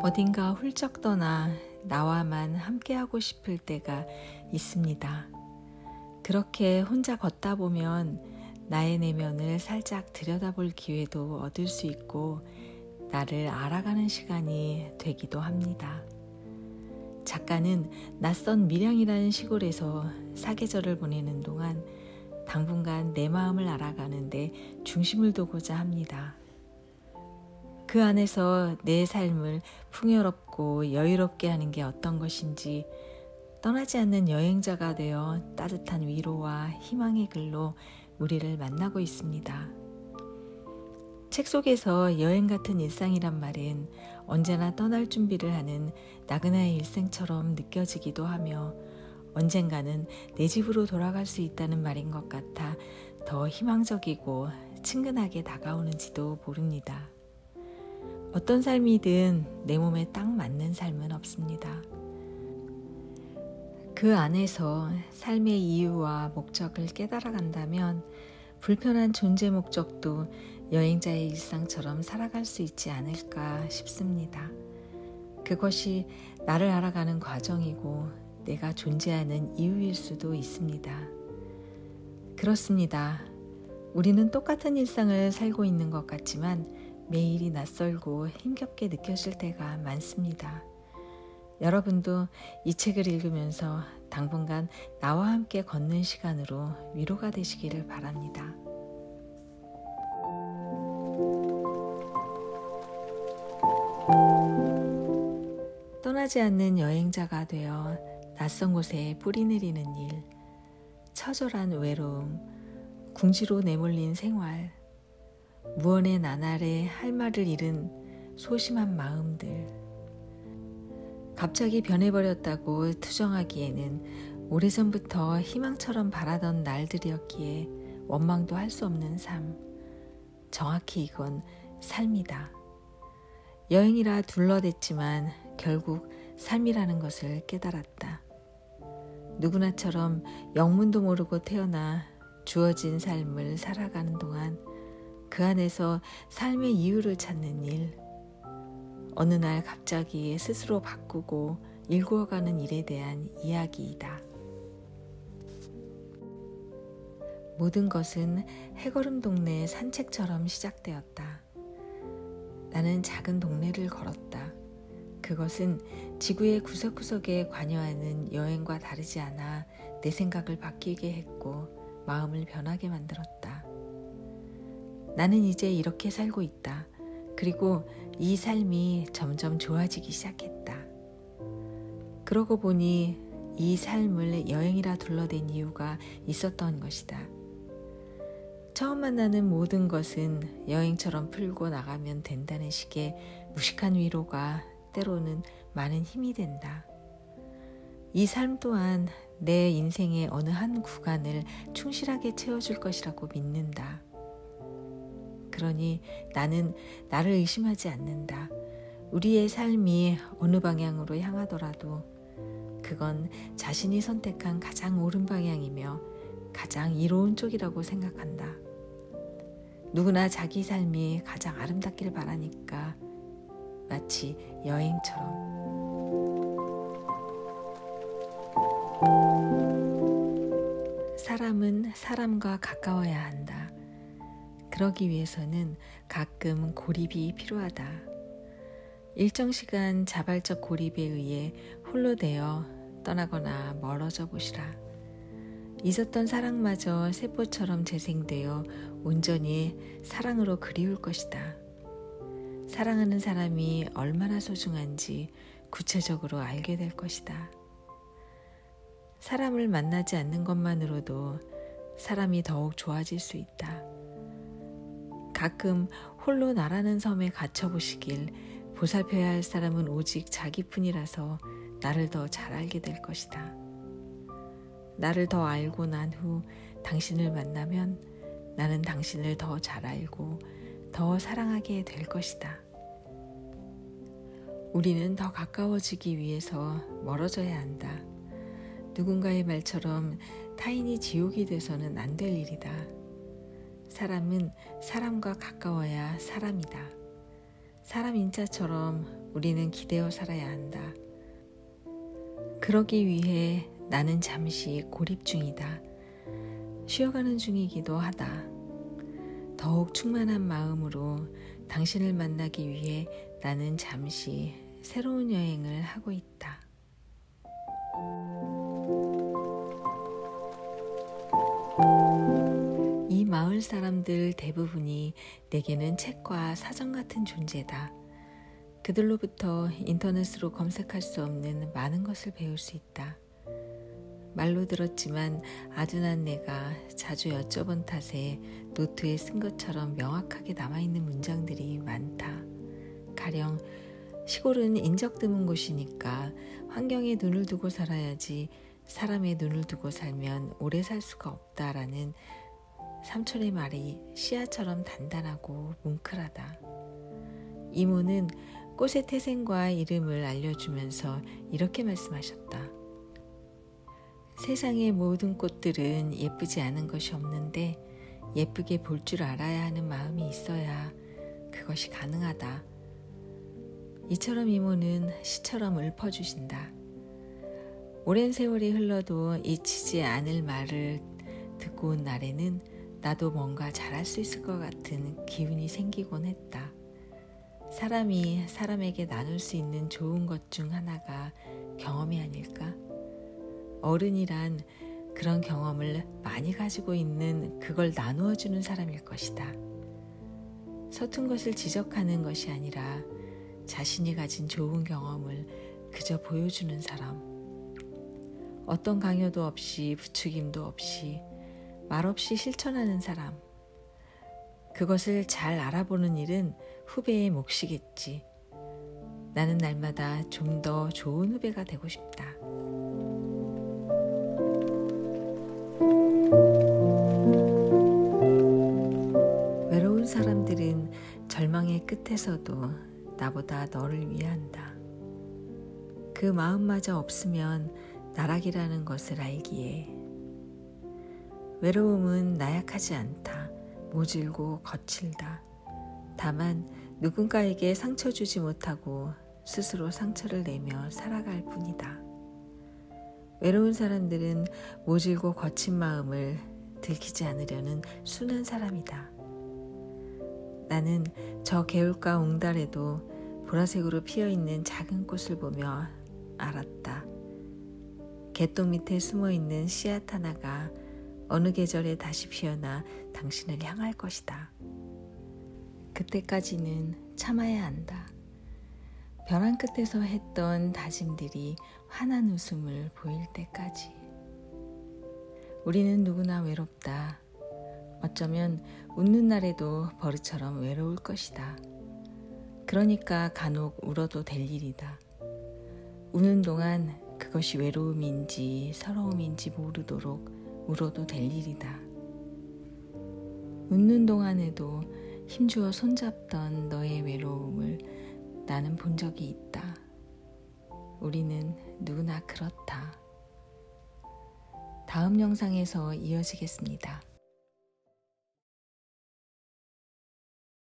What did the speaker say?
어딘가 훌쩍 떠나 나와만 함께하고 싶을 때가 있습니다. 그렇게 혼자 걷다 보면 나의 내면을 살짝 들여다볼 기회도 얻을 수 있고 나를 알아가는 시간이 되기도 합니다. 작가는 낯선 밀양이라는 시골에서 사계절을 보내는 동안 당분간 내 마음을 알아가는데 중심을 두고자 합니다. 그 안에서 내 삶을 풍요롭고 여유롭게 하는 게 어떤 것인지 떠나지 않는 여행자가 되어 따뜻한 위로와 희망의 글로 우리를 만나고 있습니다. 책 속에서 여행 같은 일상이란 말은 언제나 떠날 준비를 하는 나그네의 일생처럼 느껴지기도 하며 언젠가는 내 집으로 돌아갈 수 있다는 말인 것 같아 더 희망적이고 친근하게 다가오는지도 모릅니다. 어떤 삶이든 내 몸에 딱 맞는 삶은 없습니다. 그 안에서 삶의 이유와 목적을 깨달아 간다면 불편한 존재 목적도 여행자의 일상처럼 살아갈 수 있지 않을까 싶습니다. 그것이 나를 알아가는 과정이고 내가 존재하는 이유일 수도 있습니다. 그렇습니다. 우리는 똑같은 일상을 살고 있는 것 같지만 매일이 낯설고 힘겹게 느껴질 때가 많습니다. 여러분도 이 책을 읽으면서 당분간 나와 함께 걷는 시간으로 위로가 되시기를 바랍니다. 떠나지 않는 여행자가 되어 낯선 곳에 뿌리 내리는 일, 처절한 외로움, 궁지로 내몰린 생활, 무언의 나날에 할 말을 잃은 소심한 마음들, 갑자기 변해버렸다고 투정하기에는 오래전부터 희망처럼 바라던 날들이었기에 원망도 할 수 없는 삶, 정확히 이건 삶이다. 여행이라 둘러댔지만 결국 삶이라는 것을 깨달았다. 누구나처럼 영문도 모르고 태어나 주어진 삶을 살아가는 동안 그 안에서 삶의 이유를 찾는 일, 어느 날 갑자기 스스로 바꾸고 일구어가는 일에 대한 이야기이다. 모든 것은 해걸음 동네 산책처럼 시작되었다. 나는 작은 동네를 걸었다. 그것은 지구의 구석구석에 관여하는 여행과 다르지 않아 내 생각을 바뀌게 했고 마음을 변하게 만들었다. 나는 이제 이렇게 살고 있다. 그리고 이 삶이 점점 좋아지기 시작했다. 그러고 보니 이 삶을 여행이라 둘러댄 이유가 있었던 것이다. 처음 만나는 모든 것은 여행처럼 풀고 나가면 된다는 식의 무식한 위로가 때로는 많은 힘이 된다. 이 삶 또한 내 인생의 어느 한 구간을 충실하게 채워줄 것이라고 믿는다. 그러니 나는 나를 의심하지 않는다. 우리의 삶이 어느 방향으로 향하더라도 그건 자신이 선택한 가장 옳은 방향이며 가장 이로운 쪽이라고 생각한다. 누구나 자기 삶이 가장 아름답길 바라니까 마치 여행처럼. 사람은 사람과 가까워야 한다. 그러기 위해서는 가끔 고립이 필요하다. 일정 시간 자발적 고립에 의해 홀로 되어 떠나거나 멀어져 보시라. 잊었던 사랑마저 세포처럼 재생되어 온전히 사랑으로 그리울 것이다. 사랑하는 사람이 얼마나 소중한지 구체적으로 알게 될 것이다. 사람을 만나지 않는 것만으로도 사람이 더욱 좋아질 수 있다. 가끔 홀로 나라는 섬에 갇혀보시길 보살펴야 할 사람은 오직 자기뿐이라서 나를 더 잘 알게 될 것이다. 나를 더 알고 난 후 당신을 만나면 나는 당신을 더 잘 알고 더 사랑하게 될 것이다. 우리는 더 가까워지기 위해서 멀어져야 한다. 누군가의 말처럼 타인이 지옥이 돼서는 안 될 일이다. 사람은 사람과 가까워야 사람이다. 사람 인자처럼 우리는 기대어 살아야 한다. 그러기 위해 나는 잠시 고립 중이다. 쉬어가는 중이기도 하다. 더욱 충만한 마음으로 당신을 만나기 위해 나는 잠시 새로운 여행을 하고 있다. 이 마을 사람들 대부분이 내게는 책과 사전 같은 존재다. 그들로부터 인터넷으로 검색할 수 없는 많은 것을 배울 수 있다. 말로 들었지만 아둔한 내가 자주 여쭤본 탓에 노트에 쓴 것처럼 명확하게 남아있는 문장들이 많다. 가령 시골은 인적 드문 곳이니까 환경에 눈을 두고 살아야지 사람의 눈을 두고 살면 오래 살 수가 없다라는 삼촌의 말이 씨앗처럼 단단하고 뭉클하다. 이모는 꽃의 태생과 이름을 알려주면서 이렇게 말씀하셨다. 세상의 모든 꽃들은 예쁘지 않은 것이 없는데 예쁘게 볼 줄 알아야 하는 마음이 있어야 그것이 가능하다. 이처럼 이모는 시처럼 읊어주신다. 오랜 세월이 흘러도 잊히지 않을 말을 듣고 온 날에는 나도 뭔가 잘할 수 있을 것 같은 기운이 생기곤 했다. 사람이 사람에게 나눌 수 있는 좋은 것 중 하나가 경험이 아닐까? 어른이란 그런 경험을 많이 가지고 있는 그걸 나누어 주는 사람일 것이다. 서툰 것을 지적하는 것이 아니라 자신이 가진 좋은 경험을 그저 보여주는 사람. 어떤 강요도 없이 부추김도 없이 말없이 실천하는 사람. 그것을 잘 알아보는 일은 후배의 몫이겠지. 나는 날마다 좀 더 좋은 후배가 되고 싶다. 외로운 사람들은 절망의 끝에서도 나보다 너를 위한다. 그 마음마저 없으면 나락이라는 것을 알기에. 외로움은 나약하지 않다. 모질고 거칠다. 다만 누군가에게 상처 주지 못하고 스스로 상처를 내며 살아갈 뿐이다. 외로운 사람들은 모질고 거친 마음을 들키지 않으려는 순한 사람이다. 나는 저 개울가 옹달에도 보라색으로 피어있는 작은 꽃을 보며 알았다. 개똥 밑에 숨어있는 씨앗 하나가 어느 계절에 다시 피어나 당신을 향할 것이다. 그때까지는 참아야 한다. 벼랑 끝에서 했던 다짐들이 환한 웃음을 보일 때까지. 우리는 누구나 외롭다. 어쩌면 웃는 날에도 버릇처럼 외로울 것이다. 그러니까 간혹 울어도 될 일이다. 우는 동안 그것이 외로움인지 서러움인지 모르도록 울어도 될 일이다. 웃는 동안에도 힘주어 손잡던 너의 외로움을 나는 본 적이 있다. 우리는 누구나 그렇다. 다음 영상에서 이어지겠습니다.